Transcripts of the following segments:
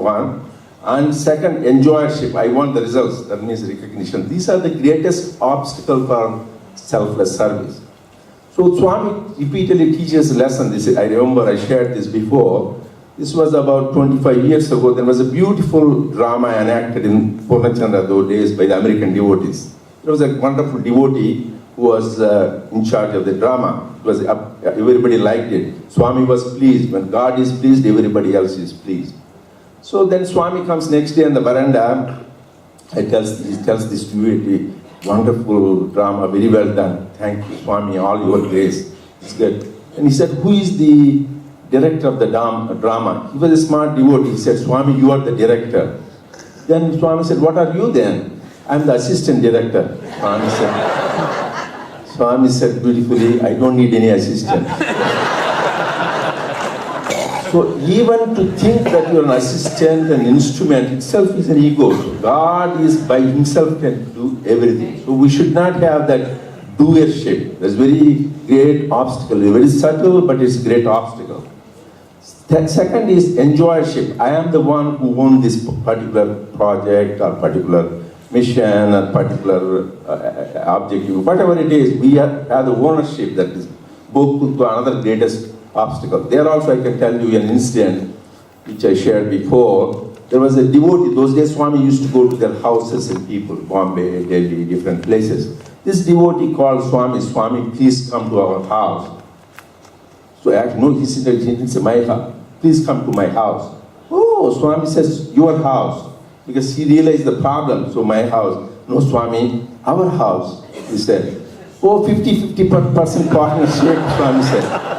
one. And second, enjoyership. I want the results. That means recognition. These are the greatest obstacle for selfless service. So Swami repeatedly teaches a lesson. I remember I shared this before. This was about 25 years ago. There was a beautiful drama enacted in Purnachandra those days by the American devotees. There was a wonderful devotee who was in charge of the drama. Everybody liked it. Swami was pleased. When God is pleased, everybody else is pleased. So then Swami comes next day on the veranda. He tells this devotee, wonderful drama, very well done. Thank you, Swami, all your grace. It's good. And he said, who is the director of the drama? He was a smart devotee. He said, Swami, you are the director. Then Swami said, what are you then? I'm the assistant director. Swami said beautifully, I don't need any assistant. So even to think that you're an assistant, an instrument itself is an ego. So God is by himself can do everything. So we should not have that doership. That's very great obstacle. Very subtle, but it's a great obstacle. Second is enjoyership. I am the one who owns this particular project or particular mission or particular objective. Whatever it is, we have the ownership that is both to another greatest obstacle. There also I can tell you an incident which I shared before. There was a devotee, those days Swami used to go to their houses in people, Bombay, Delhi, different places. This devotee called Swami, Swami, please come to our house. So actually, no, he said, my house. Please come to my house. Oh, Swami says, your house. Because he realized the problem. So my house. No, Swami, our house, he said. Oh, 50% partnership, Swami said.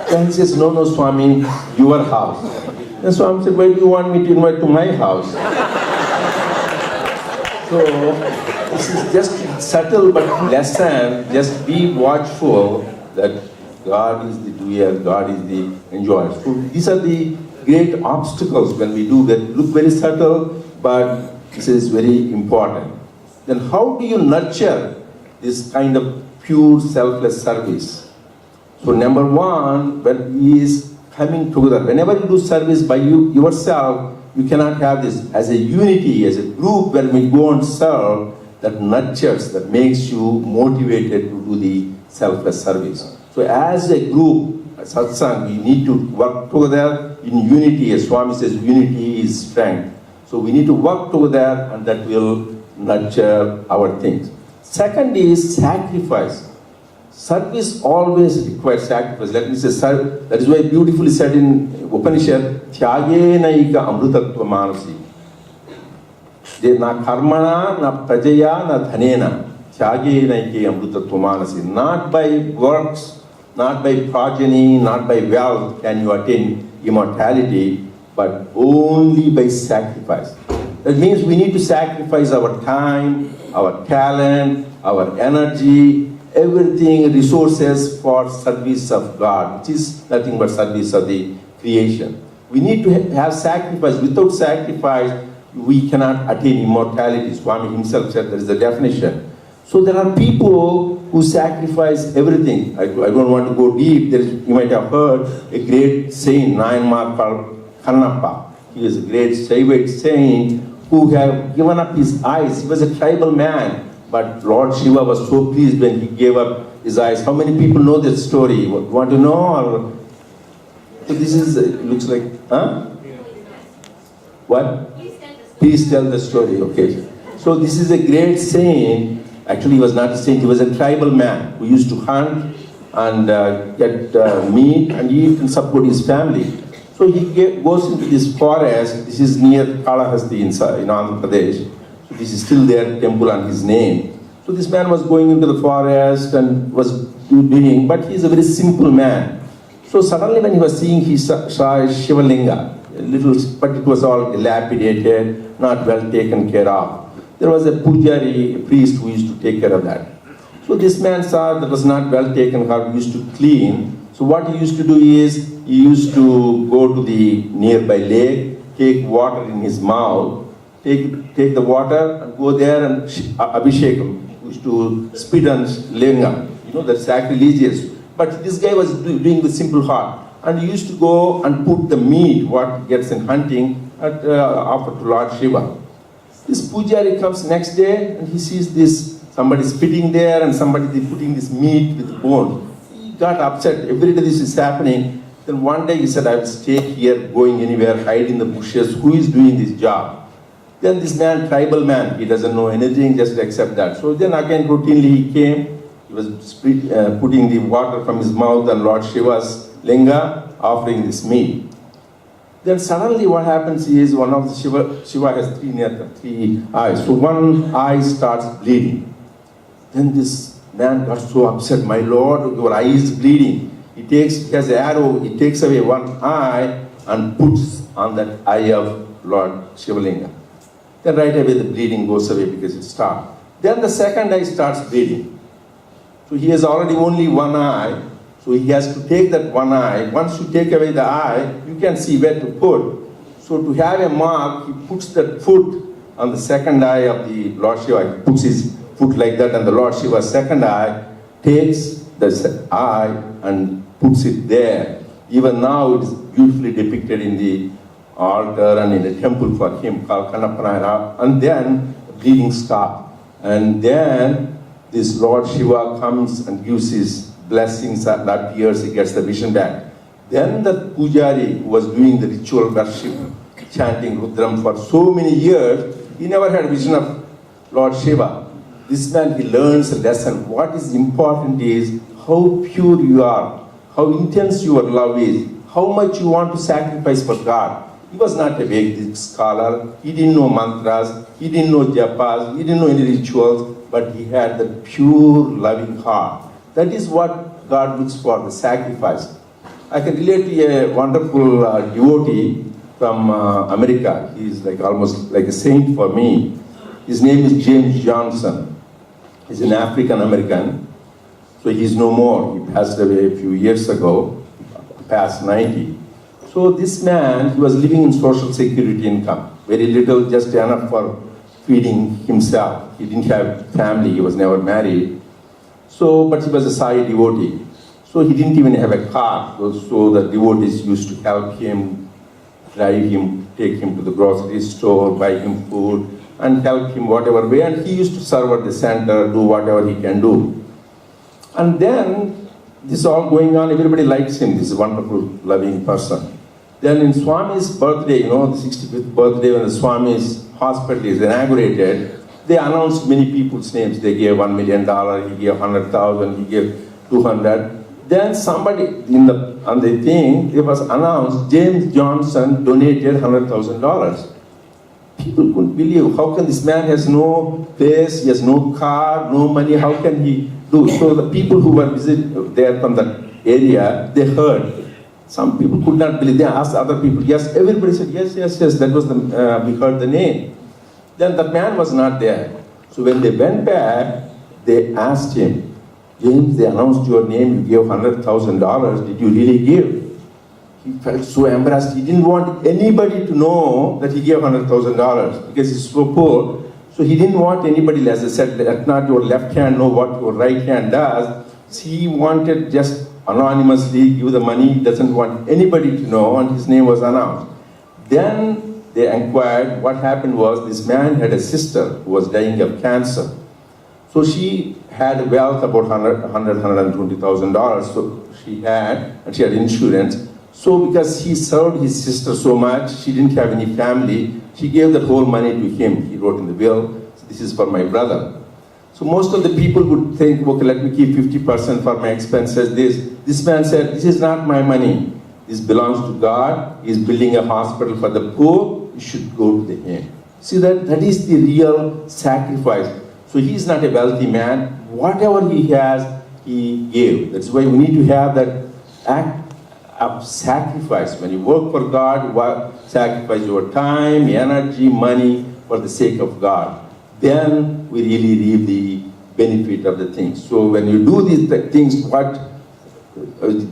Then he says, no, Swami, your house. Then Swami said, why do you want me to invite to my house? So, this is just subtle but lesson. Just be watchful that God is the doer, God is the enjoyer. So these are the great obstacles when we do that. Look very subtle, but this is very important. Then how do you nurture this kind of pure selfless service? So number one, when he is coming together, whenever you do service by yourself, you cannot have this as a unity, as a group when we go and serve, that nurtures, that makes you motivated to do the selfless service. So as a group, satsang, we need to work together in unity. As Swami says, unity is strength. So we need to work together and that will nurture our things. Second is sacrifice. Service always requires sacrifice. Let me say, that is why beautifully said in Upanishad, Tyagena ika amrutatva manasi. Na karmana, na prajaya, na dhanena. Tyagena ika amrutatva manasi. Not by works, not by progeny, not by wealth can you attain immortality, but only by sacrifice. That means we need to sacrifice our time, our talent, our energy, everything, resources for service of God, which is nothing but service of the creation. We need to have sacrifice. Without sacrifice, we cannot attain immortality. Swami himself said there is a definition. So there are people who sacrifice everything. I don't want to go deep. You might have heard a great saint, Nayanmar called Kannappa. He is a great Saivite saint who have given up his eyes. He was a tribal man. But Lord Shiva was so pleased when he gave up his eyes. How many people know this story? Want to know? Or? So this is, it looks like, huh? What? Please tell the story, okay. So this is a great saint. Actually, he was not a saint, he was a tribal man who used to hunt and get meat and eat and support his family. So he goes into this forest. This is near Kalahasti in Andhra Pradesh. This is still there, temple on his name. So this man was going into the forest and was doing, but he's a very simple man. So suddenly when he was seeing, he saw a Shivalinga, a little, but it was all dilapidated, not well taken care of. There was a pujari, a priest who used to take care of that. So this man saw that was not well taken care of, he used to clean. So what he used to do is, he used to go to the nearby lake, take water in his mouth, take the water and go there and abhishekam. He used to spit on linga. You know, that's sacrilegious. But this guy was doing with simple heart. And he used to go and put the meat, what gets in hunting, offered to Lord Shiva. This pujari comes next day and he sees this, somebody spitting there and somebody putting this meat with bone. He got upset. Every day this is happening. Then one day he said, I will stay here, going anywhere, hide in the bushes. Who is doing this job? Then this man, tribal man, he doesn't know anything, just accept that. So then again, routinely he came. He was putting the water from his mouth and Lord Shiva's linga, offering this meat. Then suddenly what happens is one of the Shiva has three eyes. So one eye starts bleeding. Then this man got so upset, my lord, your eye is bleeding. He has an arrow, he takes away one eye and puts on that eye of Lord Shivalinga. Then right away the bleeding goes away because it stopped. Then the second eye starts bleeding. So he has already only one eye. So he has to take that one eye. Once you take away the eye, you can see where to put. So to have a mark, he puts that foot on the second eye of the Lord Shiva. He puts his foot like that, and the Lord Shiva's second eye takes the eye and puts it there. Even now it is beautifully depicted in the altar and in the temple for him called Kanappanayana. And then the bleeding stops. And then this Lord Shiva comes and gives his blessings, and that years he gets the vision back. Then the pujari who was doing the ritual worship, chanting Rudram for so many years, he never had vision of Lord Shiva. This man, he learns a lesson. What is important is how pure you are, how intense your love is, how much you want to sacrifice for God. He was not a Vedic scholar, he didn't know mantras, he didn't know japas, he didn't know any rituals, but he had the pure loving heart. That is what God looks for, the sacrifice. I can relate to a wonderful devotee from America. He is like almost like a saint for me. His name is James Johnson. He's an African American. So he's no more. He passed away a few years ago, past 90. So this man, he was living in social security income. Very little, just enough for feeding himself. He didn't have family, he was never married. So, but he was a Sai devotee. So he didn't even have a car. So the devotees used to help him, drive him, take him to the grocery store, buy him food, and help him whatever way. And he used to serve at the center, do whatever he can do. And then, this is all going on, everybody likes him, this wonderful, loving person. Then in Swami's birthday, the 65th birthday, when the Swami's hospital is inaugurated, they announced many people's names. They gave $1 million, he gave 100,000, he gave 200. Then somebody on the thing, it was announced, James Johnson donated $100,000. People couldn't believe, how can this man has no place, he has no car, no money, how can he do? So the people who were there from that area, they heard. Some people could not believe, they asked other people, yes, everybody said, yes, that was we heard the name. Then the man was not there. So when they went back, they asked him, James, they announced your name, you gave $100,000, did you really give? He felt so embarrassed, he didn't want anybody to know that he gave $100,000 because he's so poor. So he didn't want anybody, as I said, let not your left hand know what your right hand does. So he wanted just anonymously give the money, doesn't want anybody to know, and his name was announced. Then they inquired, what happened was this man had a sister who was dying of cancer. So she had wealth about $120,000, so she had insurance. So because he served his sister so much, she didn't have any family, she gave that whole money to him. He wrote in the will, this is for my brother. So most of the people would think, okay, let me keep 50% for my expenses. This man said, this is not my money. This belongs to God. He's building a hospital for the poor. You should go to him. See, that is the real sacrifice. So he's not a wealthy man. Whatever he has, he gave. That's why we need to have that act of sacrifice. When you work for God, you sacrifice your time, energy, money for the sake of God. Then we really reap the benefit of the things. So when you do these things, what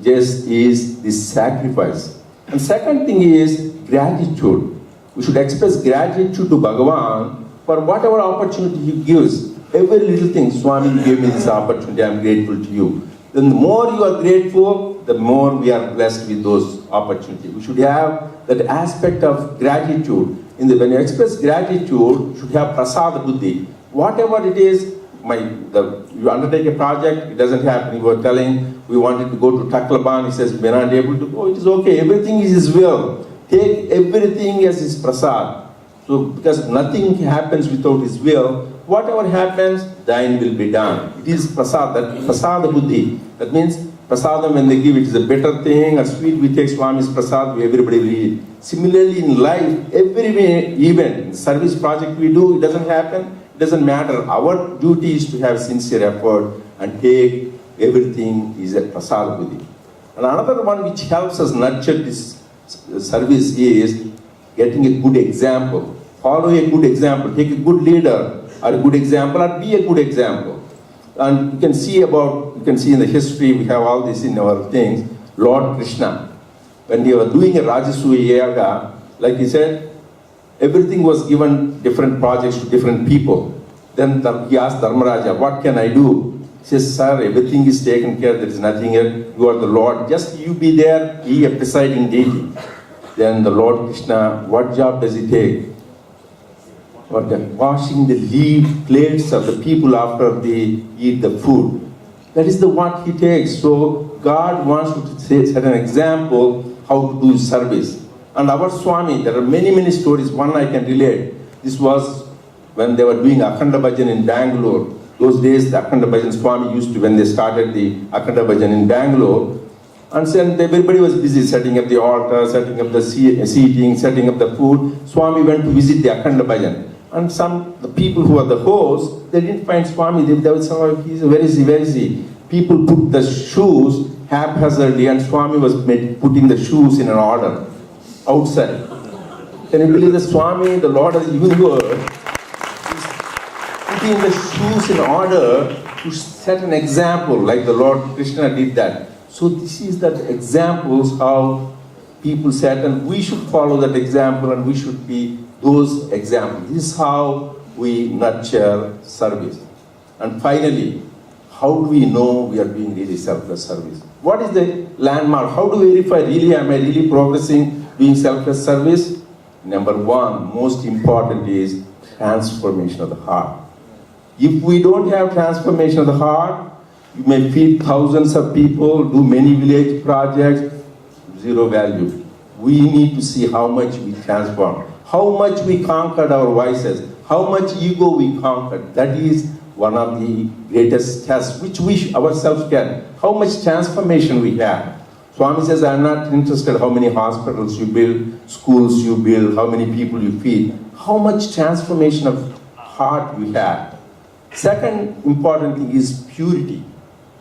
just is this sacrifice. And second thing is gratitude. We should express gratitude to Bhagavan for whatever opportunity he gives. Every little thing, Swami gave me this opportunity, I am grateful to you. Then the more you are grateful, the more we are blessed with those opportunities. We should have that aspect of gratitude. When you express gratitude, you should have prasada buddhi. Whatever it is, you undertake a project, it doesn't happen. You were telling, we wanted to go to Taklaban, he says, we're not able to go, it is okay, everything is his will. Take everything as his prasad. So, because nothing happens without his will, whatever happens, thine will be done. It is prasad, that prasada buddhi. That means, prasadam when they give it is a better thing, a sweet we take Swami's prasad, everybody will eat. Similarly in life, every event, service project we do, it doesn't happen, it doesn't matter. Our duty is to have sincere effort and take everything is a prasad buddhi. And another one which helps us nurture this service is getting a good example. Follow a good example, take a good leader or a good example or be a good example. And you can see in the history, we have all this in our things, Lord Krishna. When they were doing a Rajasuya Yaga, like he said, everything was given different projects to different people. Then he asked Dharmaraja, what can I do? He says, sir, everything is taken care, there is nothing else. You are the Lord, just you be there, be a presiding deity. Then the Lord Krishna, what job does he take? Washing the plates of the people after they eat the food. That is the what he takes. So God wants to set an example how to do service. And our Swami, there are many stories. One I can relate. This was when they were doing Akhanda Bhajan in Bangalore. Those days the Akhanda Bhajan Swami used to, when they started the Akhanda Bhajan in Bangalore, and then everybody was busy setting up the altar, setting up the seating, setting up the food. Swami went to visit the Akhanda Bhajan. And the people who are the hosts, they didn't find Swami. They would say, oh, where is he? People put the shoes haphazardly, and Swami was putting the shoes in an order outside. Can you believe the Swami, the Lord of the universe, is putting the shoes in order to set an example, like the Lord Krishna did that. So this is that examples how people set, and we should follow that example, and we should be those examples. This is how we nurture service. And finally, how do we know we are doing really selfless service? What is the landmark? How do we verify really, am I really progressing doing selfless service? Number one, most important is transformation of the heart. If we don't have transformation of the heart, you may feed thousands of people, do many village projects, zero value. We need to see how much we transform. How much we conquered our vices, how much ego we conquered. That is one of the greatest tests which we ourselves can. How much transformation we have. Swami says, I'm not interested how many hospitals you build, schools you build, how many people you feed. How much transformation of heart we have. Second important thing is purity.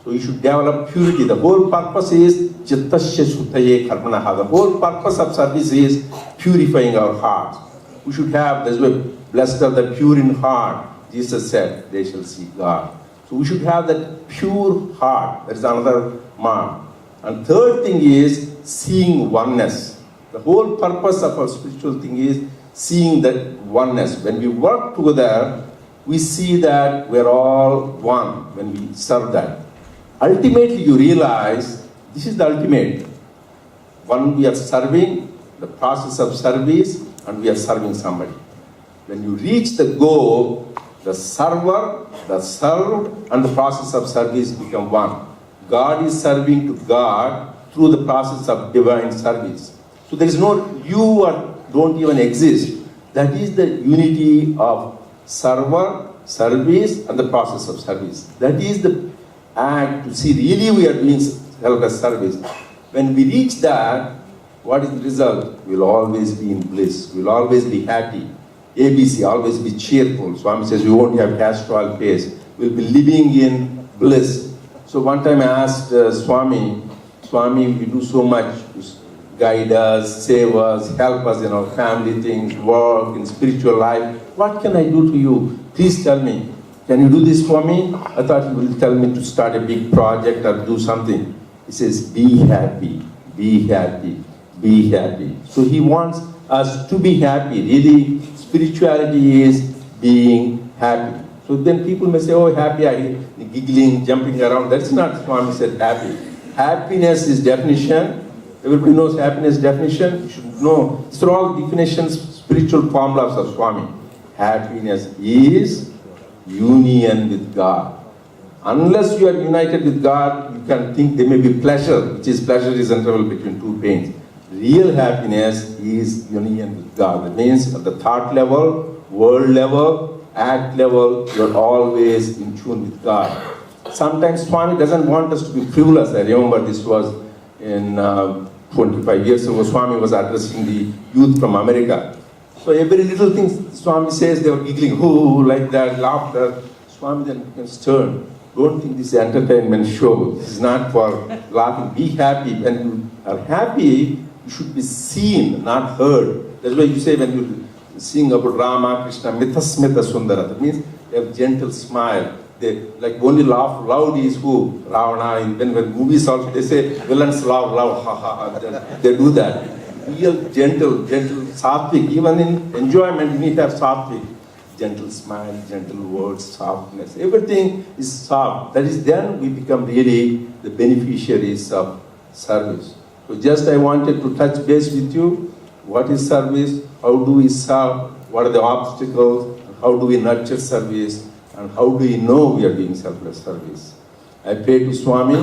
So you should develop purity. The whole purpose is Chittasya Shuttaye Karmanaha. The whole purpose of service is purifying our hearts. We should have, that's why blessed are the pure in heart. Jesus said, they shall see God. So we should have that pure heart. That is another mark. And third thing is seeing oneness. The whole purpose of our spiritual thing is seeing that oneness. When we work together, we see that we're all one when we serve that. Ultimately, you realize this is the ultimate. One, we are serving, the process of service, and we are serving somebody. When you reach the goal, the server, the served, and the process of service become one. God is serving to God through the process of divine service. So there is no you or don't even exist. That is the unity of server, service, and the process of service. That is the act to see really we are doing selfless service. When we reach that, what is the result? We'll always be in bliss. We'll always be happy. ABC, always be cheerful. Swami says we won't have castor face. We'll be living in bliss. So one time I asked Swami, you do so much to guide us, save us, help us in our family things, work, in spiritual life. What can I do to you? Please tell me. Can you do this for me? I thought he will tell me to start a big project or do something. He says, be happy, be happy, be happy. So he wants us to be happy. Really, spirituality is being happy. So then people may say, oh, happy, giggling, jumping around. That's not Swami said happy. Happiness is definition. Everybody knows happiness definition. You should know. These are all definitions, spiritual formulas of Swami. Happiness is union with God. Unless you are united with God, you can think there may be pleasure, which is pleasure is interval between two pains. Real happiness is union with God. That means at the thought level, world level, act level, you're always in tune with God. Sometimes Swami doesn't want us to be frivolous. I remember this was in 25 years ago, Swami was addressing the youth from America. So every little thing Swami says, they were giggling, oh, like that, laughter. Swami then becomes stern. Don't think this is an entertainment show. This is not for laughing. Be happy. When you are happy, you should be seen, not heard. That's why you say when you sing about Rama, Krishna, Mitha Smita Sundara, that means they have gentle smile. They like only laugh loud is who? Ravana. And when movies also, they say villains laugh loud, ha ha ha. They do that. Real gentle, sattvic. Even in enjoyment, you need to have sattvic. Gentle smile, gentle words, softness. Everything is soft. That is, then we become really the beneficiaries of service. So just I wanted to touch base with you. What is service? How do we serve? What are the obstacles? How do we nurture service? And how do we know we are doing selfless service? I pray to Swami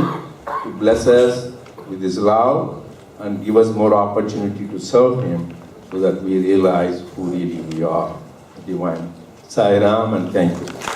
to bless us with His love and give us more opportunity to serve Him so that we realize who really we are. Divine. Sai Ram, and thank you.